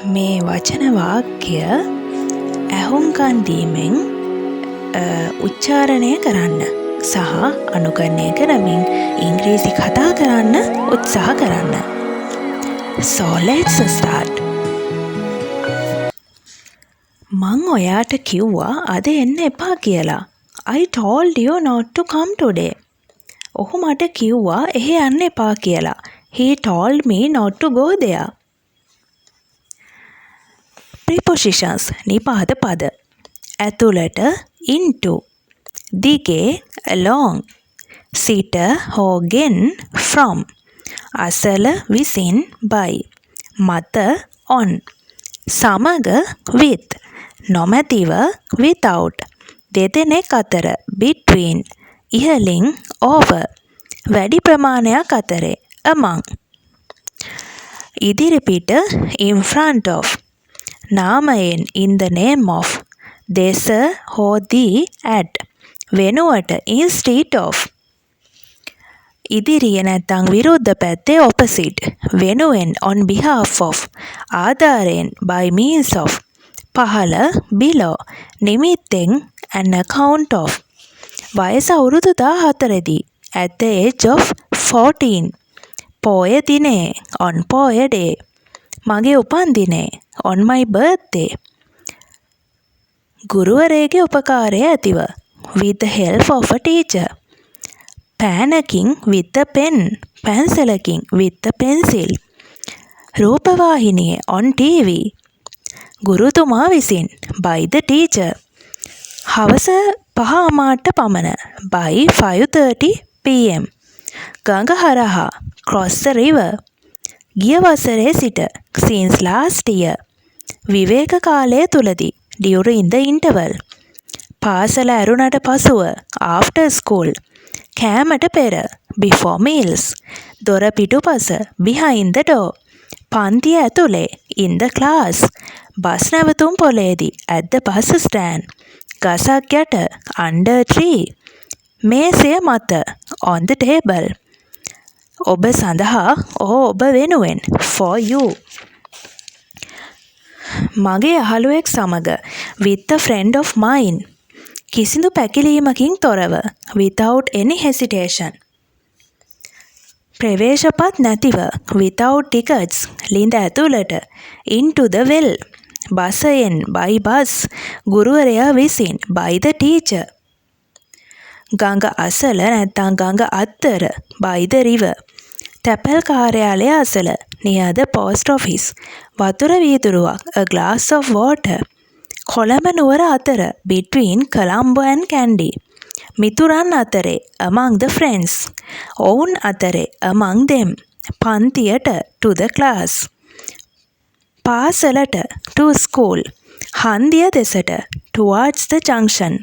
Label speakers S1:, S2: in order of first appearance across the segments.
S1: මේ වචන වාක්‍ය ඇහුම්කන් දීමෙන් උච්චාරණය කරන්න සහ අනුකරණය කරමින් ඉංග්‍රීසි කතා කරන්න උත්සාහ කරන්න. So let's start. මං ඔයාට කිව්වා අද එන්න එපා කියලා. I told you not to come today. ඔහු මට කිව්වා එහෙ යන්න එපා කියලා. He told me not to go there. Prepositions නිපාත පද. ඇතුළට into, දිගේ along, සිට හෝ ගෙන් from, අසල විසින් by, මත on, සමග with, නොමැතිව without, දෙදෙනෙක් අතර between, ඉහලින් over, වැඩි ප්‍රමාණයක් අතරේ among. ඉදිරිපිට in front of, නාමයෙන් in the name of, දෙස හෝ දී at, වෙනුවට instead of. ඉදිරිය නැත්නම් විරුද්ධ පැත්තේ opposite, වෙනුවෙන් on behalf of, ආධාරයෙන් by means of, පහළ below, නිමිත්තෙන් an account of. වයස අවුරුදු 14 දී at the age of 14. පෝය දිනේ on පෝය day. මගේ උපන්දිනේ on my birthday. ගුරුවරයාගේ උපකාරය ඇතිව with the help of a teacher. පෑනකින් with a pen, පැන්සලකින් with a pencil. රූපවාහිනියේ on TV. ගුරුතුමා විසින් by the teacher. හවස 5:00 පමණ by 5:30 pm. ගඟ හරහා cross the river. ගිය වසරේ සිට since last year. විවේක කාලය තුලදී during the interval. පාසල ඇරුණට පසුව after school. කෑමට පෙර before meals. දොර පිටුපස behind the door. පන්තිය ඇතුලේ in the class. බස් නැවතුම් පොලේදී at the bus stand. ගසක් යට under tree. මේසය මත on the table. ඔබ සඳහා ඔබ වෙනුවෙන් for you. මගේ යහළුවෙක් සමග with a friend of mine. කිසිදු පැකිලීමකින් තොරව without any hesitation. ප්‍රවේශපත් නැතිව without tickets. ලිඳ ඇතුළට into the well. බසයෙන් by bus. ගුරුවරයා විසින් by the teacher. ගඟ අසල නැත්නම් ගඟ අත්තර by the river. තැපැල් කාර්යාලය අසල near the post office. වතුර වීදුරුවක් a glass of water. Colombo නුවර අතර between Colombo and Kandy. මිතුරන් අතරේ among the friends. ඔවුන් අතරේ among them. පන්තියට to the class. පාසලට to school. හන්දිය දෙසට towards the junction.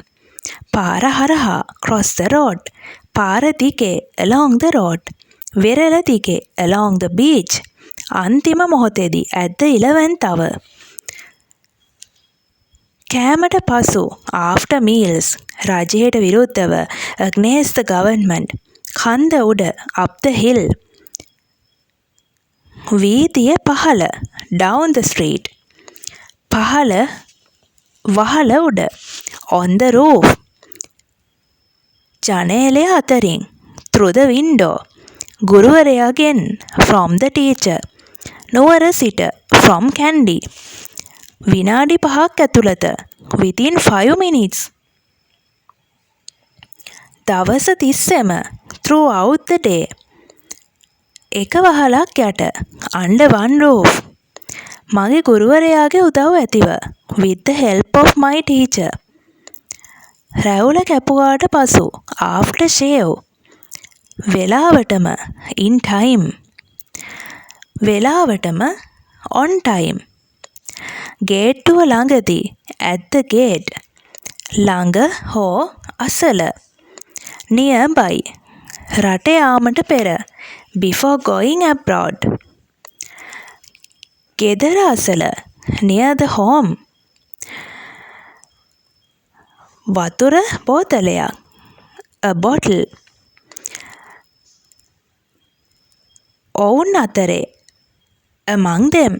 S1: පාර හරහා cross the road. පාර දිගේ along the road. වෙරළ දිගේ along the beach. අන්තිම මොහොතේදී at the 11th hour. කෑමට පසු after meals. රජයට විරුද්ධව against the government. කන්ද උඩ up the hill. වීදිය පහළ down the street. පහළ වහල උඩ on the roof. ජනේලය අතරින් through the window. ගුරුවරයාගෙන් from the teacher. නුවර සිට from Kandy. විනාඩි 5ක් ඇතුළත within 5 minutes. දවස තිස්සෙම throughout the day. එක වහලක් යට under one roof. මගේ ගුරුවරයාගේ උදව් ඇතිව with the help of my teacher. රැවුල කැපුවාට පසු after shave. වෙලාවටම in time. වෙලාවටම on time. ගේට්ටුව ළඟදී at the gate. ළඟ හෝ අසල nearby. රට යාමට පෙර before going abroad. ගෙදර අසල near the home. වතුර බෝතලයක් a bottle. ඔවුන් අතරේ among them.